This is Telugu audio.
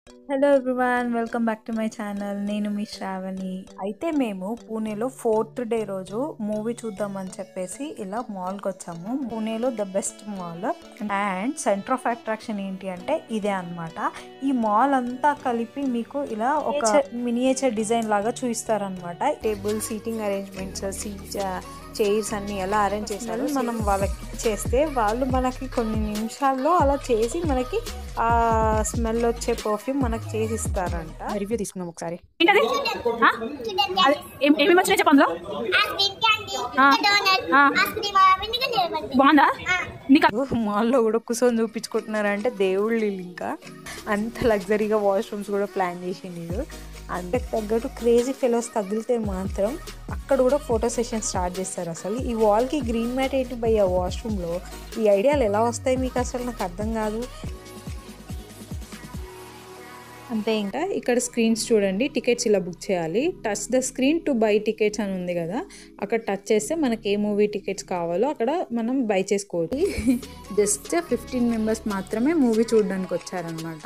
Hello everyone, welcome back to my channel. నేను మీ శ్రావణి. అయితే మేము పూణేలో 4th డే రోజు మూవీ చూద్దామని చెప్పేసి ఇలా మాల్కి వచ్చాము. పూణేలో the best mall and centre of attraction ఏంటి అంటే ఇదే అన్నమాట. ఈ మాల్ అంతా కలిపి మీకు ఇలా ఒక మినియేచర్ డిజైన్ లాగా చూపిస్తారనమాట. టేబుల్ సీటింగ్ అరేంజ్మెంట్స్, చైర్స్ అన్ని ఎలా అరేంజ్ చేశారు మనం వాళ్ళకి చేస్తే వాళ్ళు మనకి కొన్ని నిమిషాల్లో అలా చేసి మనకి ఆ స్మెల్ వచ్చే పర్ఫ్యూమ్ మనకి చేసి ఇస్తారంట. రివ్యూ తీసుకున్నాం ఒకసారి. ఏమేమి వచ్చినాయి చెప్పండి. బాగుందా? మాల్లో కూడా కూర్చొని చూపించుకుంటున్నారంటే దేవుళ్ళు ఇంకా అంత లగ్జరీగా వాష్రూమ్స్ కూడా ప్లాన్ చేసిండు. అంతకు తగ్గట్టు క్రేజీ ఫెలోస్ తగిలితే మాత్రం అక్కడ కూడా ఫోటో సెషన్ స్టార్ట్ చేస్తారు. అసలు ఈ వాల్కి గ్రీన్ మ్యాట్ ఏంటి బై ఆ వాష్రూమ్లో? ఈ ఐడియాలు ఎలా వస్తాయి మీకు? అసలు నాకు అర్థం కాదు. అంతే. ఇంకా ఇక్కడ స్క్రీన్స్ చూడండి. టికెట్స్ ఇలా బుక్ చేయాలి. Touch the screen to buy tickets అని ఉంది కదా, అక్కడ టచ్ చేస్తే మనకి ఏ మూవీ టికెట్స్ కావాలో అక్కడ మనం బై చేసుకోవచ్చు. జస్ట్ 15 మెంబర్స్ మాత్రమే మూవీ చూడడానికి వచ్చారనమాట.